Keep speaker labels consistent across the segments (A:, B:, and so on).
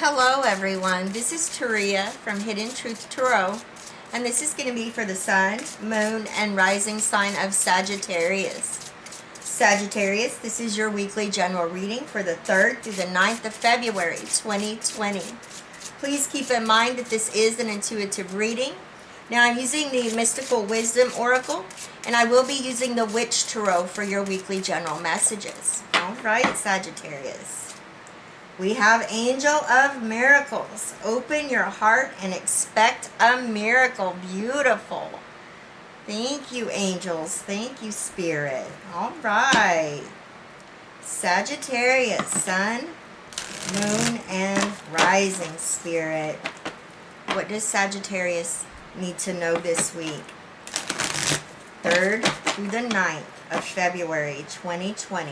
A: Hello everyone, this is Taria from Hidden Truth Tarot, and this is going to be for the Sun, Moon, and Rising sign of Sagittarius. Sagittarius, this is your weekly general reading for the 3rd through the 9th of February 2020. Please keep in mind that this is an intuitive reading. Now I'm using the Mystical Wisdom Oracle, and I will be using the Witch Tarot for your weekly general messages. Alright, Sagittarius. We have Angel of Miracles. Open your heart and expect a miracle. Beautiful. Thank you, angels. Thank you, Spirit. All right. Sagittarius, Sun, Moon, and Rising, Spirit. What does Sagittarius need to know this week? 3rd through the 9th of February 2020.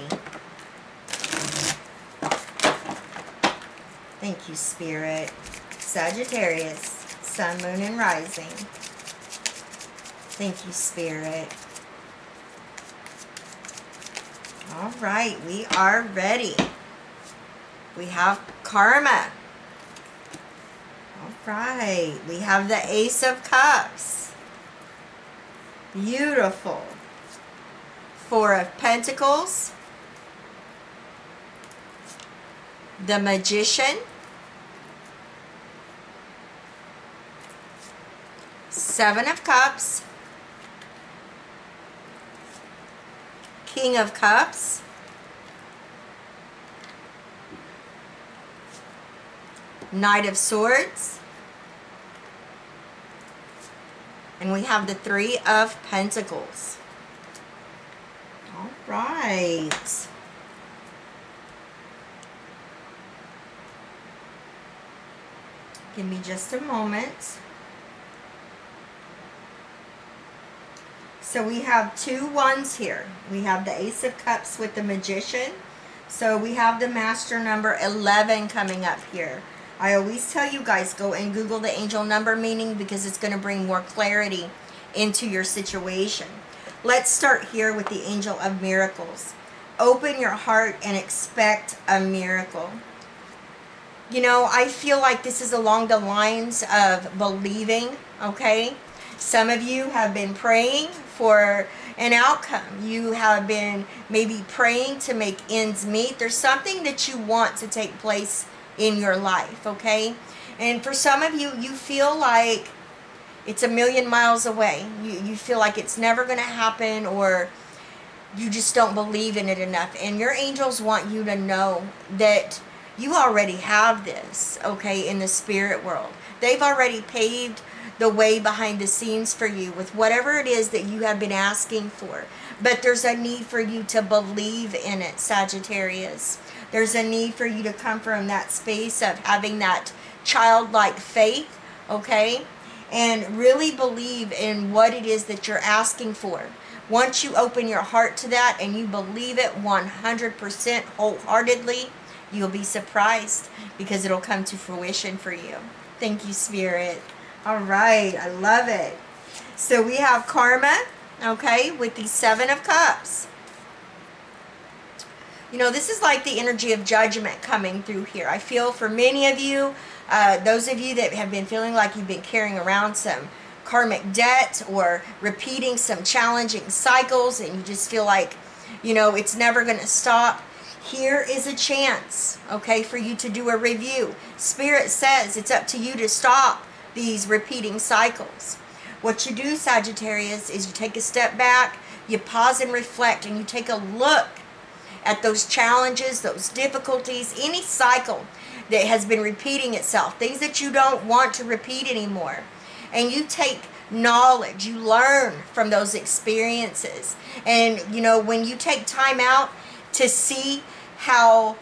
A: Thank you, Spirit. Sagittarius, Sun, Moon, and Rising. Thank you, Spirit. All right, we are ready. We have Karma. All right, we have the Ace of Cups. Beautiful. 4 of Pentacles. The Magician. 7 of Cups. King of Cups. Knight of Swords. And we have the 3 of Pentacles. All right. Give me just a moment. So we have 2 wands here. We have the Ace of Cups with the Magician. So we have the master number 11 coming up here. I always tell you guys, go and Google the angel number meaning because it's going to bring more clarity into your situation. Let's start here with the Angel of Miracles. Open your heart and expect a miracle. You know, I feel like this is along the lines of believing, okay? Some of you have been praying for an outcome. You have been maybe praying to make ends meet. There's something that you want to take place in your life, okay? And for some of you, you feel like it's a million miles away. You feel like it's never going to happen, or you just don't believe in it enough. And your angels want you to know that you already have this, okay, in the spirit world. They've already paved the way behind the scenes for you with whatever it is that you have been asking for. But there's a need for you to believe in it, Sagittarius. There's a need for you to come from that space of having that childlike faith, okay, and really believe in what it is that you're asking for. Once you open your heart to that and you believe it 100% wholeheartedly, you'll be surprised because it'll come to fruition for you. Thank you, Spirit. All right, I love it. So we have Karma, okay, with the 7 of Cups. You know, this is like the energy of judgment coming through here. I feel for many of you, those of you that have been feeling like you've been carrying around some karmic debt or repeating some challenging cycles, and you just feel like, you know, it's never going to stop. Here is a chance, okay, for you to do a review. Spirit says it's up to you to stop these repeating cycles. What you do, Sagittarius, is you take a step back, you pause and reflect, and you take a look at those challenges, those difficulties, any cycle that has been repeating itself, things that you don't want to repeat anymore. And you take knowledge, you learn from those experiences. And, you know, when you take time out to see how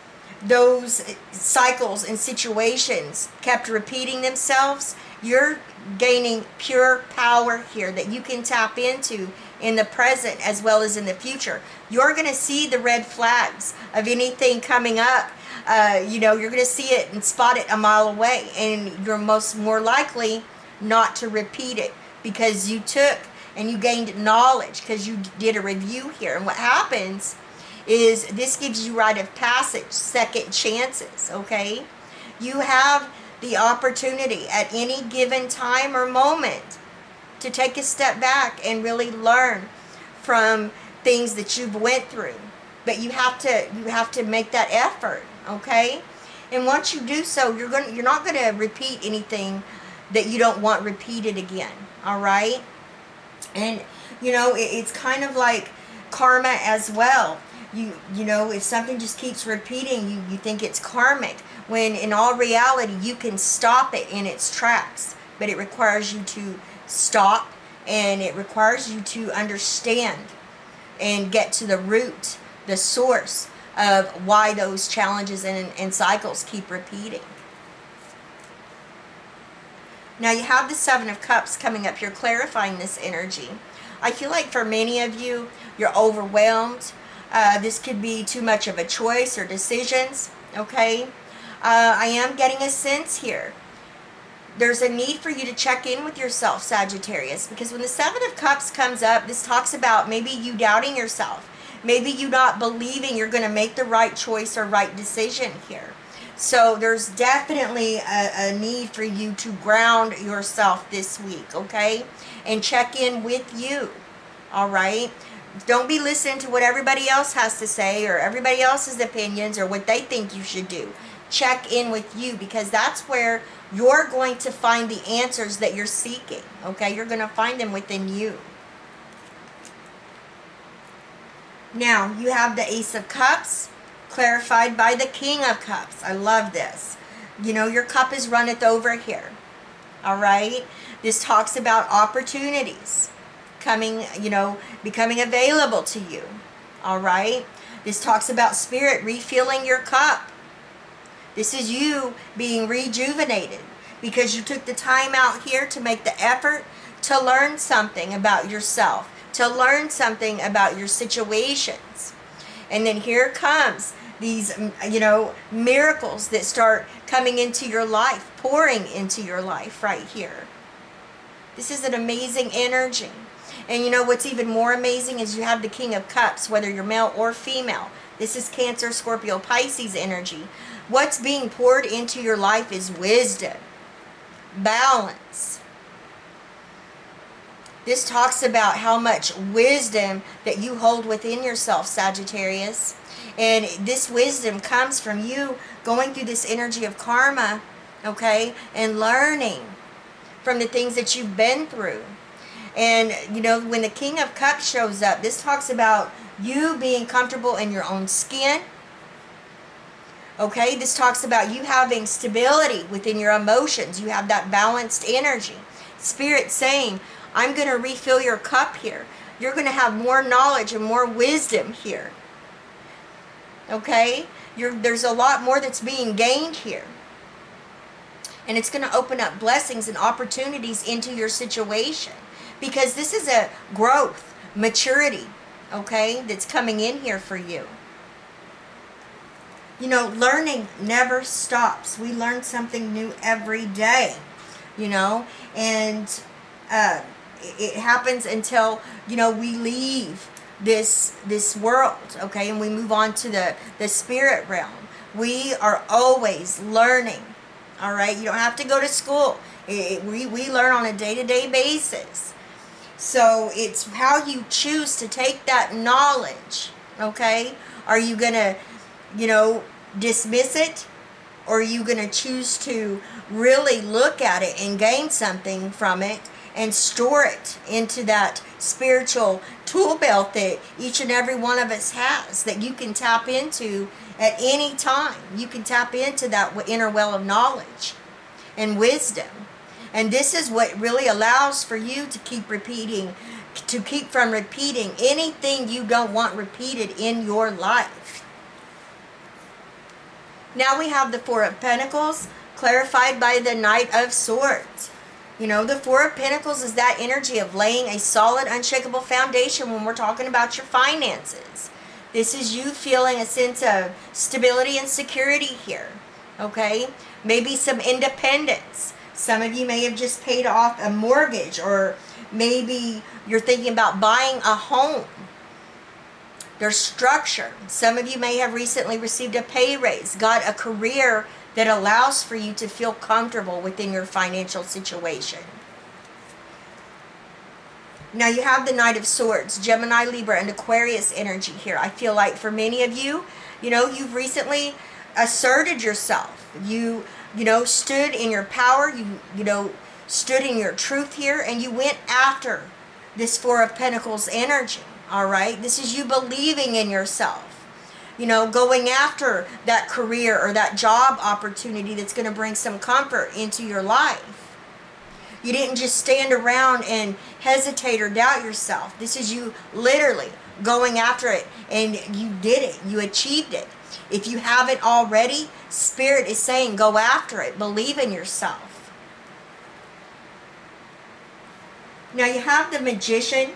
A: those cycles and situations kept repeating themselves, you're gaining pure power here that you can tap into in the present as well as in the future. You're going to see the red flags of anything coming up. You know, you're going to see it and spot it a mile away, and you're more likely not to repeat it because you took and you gained knowledge because you did a review here. And what happens is this gives you rite of passage, second chances, okay? You have the opportunity at any given time or moment to take a step back and really learn from things that you've went through. But you have to make that effort, okay? And once you do so, you're not going to repeat anything that you don't want repeated again, all right? And you know, it's kind of like karma as well. You know, if something just keeps repeating, you think it's karmic, when in all reality you can stop it in its tracks. But it requires you to stop, and it requires you to understand and get to the root, the source of why those challenges and cycles keep repeating. Now you have the Seven of Cups coming up. You're clarifying this energy. I feel like for many of you, you're overwhelmed. This could be too much of a choice or decisions, okay? I am getting a sense here. There's a need for you to check in with yourself, Sagittarius, because when the Seven of Cups comes up, this talks about maybe you doubting yourself. Maybe you not believing you're going to make the right choice or right decision here. So there's definitely a need for you to ground yourself this week, okay? And check in with you, all right? Don't be listening to what everybody else has to say or everybody else's opinions or what they think you should do. Check in with you, because that's where you're going to find the answers that you're seeking, okay? You're going to find them within you. Now, you have the Ace of Cups clarified by the King of Cups. I love this. You know, your cup is runneth over here, all right? This talks about opportunities coming, you know, becoming available to you, all right? This talks about spirit refilling your cup. This is you being rejuvenated because you took the time out here to make the effort to learn something about yourself, to learn something about your situations. And then here comes these, you know, miracles that start coming into your life, pouring into your life right here. This is an amazing energy. And you know what's even more amazing is you have the King of Cups, whether you're male or female. This is Cancer, Scorpio, Pisces energy. What's being poured into your life is wisdom, balance. This talks about how much wisdom that you hold within yourself, Sagittarius. And this wisdom comes from you going through this energy of karma, okay, and learning from the things that you've been through. And, you know, when the King of Cups shows up, this talks about you being comfortable in your own skin. Okay, this talks about you having stability within your emotions. You have that balanced energy. Spirit saying, I'm going to refill your cup here. You're going to have more knowledge and more wisdom here. Okay, there's a lot more that's being gained here. And it's going to open up blessings and opportunities into your situation. Because this is a growth, maturity, okay, that's coming in here for you. You know, learning never stops. We learn something new every day, you know, and it happens until, you know, we leave this world, okay, and we move on to the spirit realm. We are always learning, all right? You don't have to go to school. We learn on a day-to-day basis. So it's how you choose to take that knowledge, okay? Are you going to, you know, dismiss it? Or are you going to choose to really look at it and gain something from it and store it into that spiritual tool belt that each and every one of us has, that you can tap into at any time? You can tap into that inner well of knowledge and wisdom. And this is what really allows for you to keep repeating, to keep from repeating anything you don't want repeated in your life. Now we have the Four of Pentacles clarified by the Knight of Swords. You know, the Four of Pentacles is that energy of laying a solid, unshakable foundation when we're talking about your finances. This is you feeling a sense of stability and security here, okay? Maybe some independence. Some of you may have just paid off a mortgage, or maybe you're thinking about buying a home. There's structure. Some of you may have recently received a pay raise, got a career that allows for you to feel comfortable within your financial situation. Now you have the Knight of Swords, Gemini, Libra, and Aquarius energy here. I feel like for many of you, you've recently asserted yourself. You stood in your power. You stood in your truth here, and you went after this Four of Pentacles energy. All right, this is you believing in yourself. Going after that career or that job opportunity that's going to bring some comfort into your life. You didn't just stand around and hesitate or doubt yourself. This is you literally going after it, and you did it. You achieved it. If you haven't already, Spirit is saying go after it. Believe in yourself. Now you have the Magician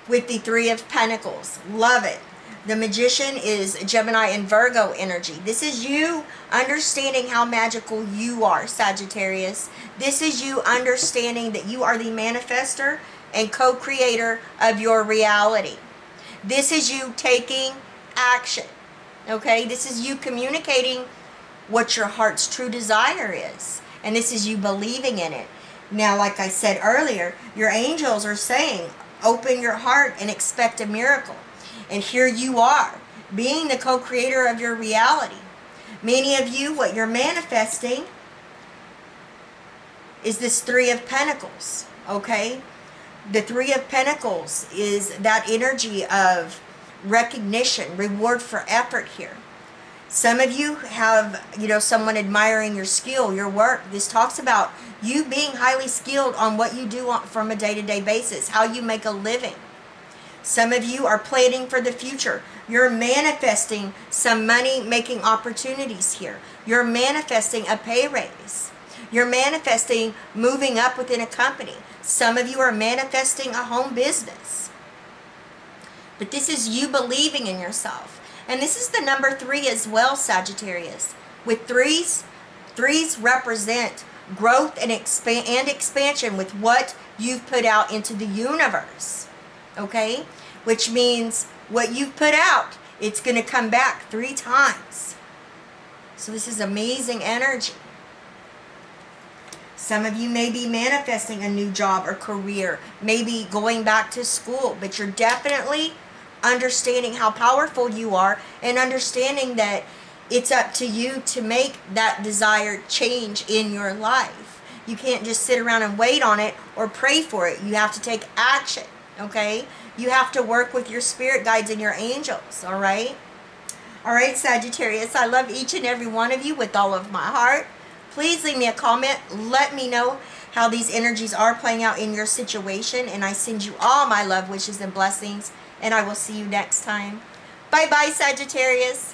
A: with the Three of Pentacles. Love it. The Magician is Gemini and Virgo energy. This is you understanding how magical you are, Sagittarius. This is you understanding that you are the manifester and co-creator of your reality. This is you taking action. Okay? This is you communicating what your heart's true desire is. And this is you believing in it. Now, like I said earlier, your angels are saying, open your heart and expect a miracle. And here you are, being the co-creator of your reality. Many of you, what you're manifesting is this Three of Pentacles, okay? The Three of Pentacles is that energy of recognition, reward for effort here. Some of you have, someone admiring your skill, your work. This talks about you being highly skilled on what you do from a day-to-day basis, how you make a living. Some of you are planning for the future. You're manifesting some money-making opportunities here. You're manifesting a pay raise. You're manifesting moving up within a company. Some of you are manifesting a home business. But this is you believing in yourself. And this is the number 3 as well, Sagittarius. With threes represent growth and expansion with what you've put out into the universe. Okay? Which means what you've put out, it's going to come back 3 times. So this is amazing energy. Some of you may be manifesting a new job or career, maybe going back to school, but you're definitely understanding how powerful you are and understanding that it's up to you to make that desired change in your life. You can't just sit around and wait on it or pray for it. You have to take action, okay? You have to work with your spirit guides and your angels, all right? All right, Sagittarius, I love each and every one of you with all of my heart. Please leave me a comment. Let me know how these energies are playing out in your situation. And I send you all my love, wishes, and blessings. And I will see you next time. Bye-bye, Sagittarius.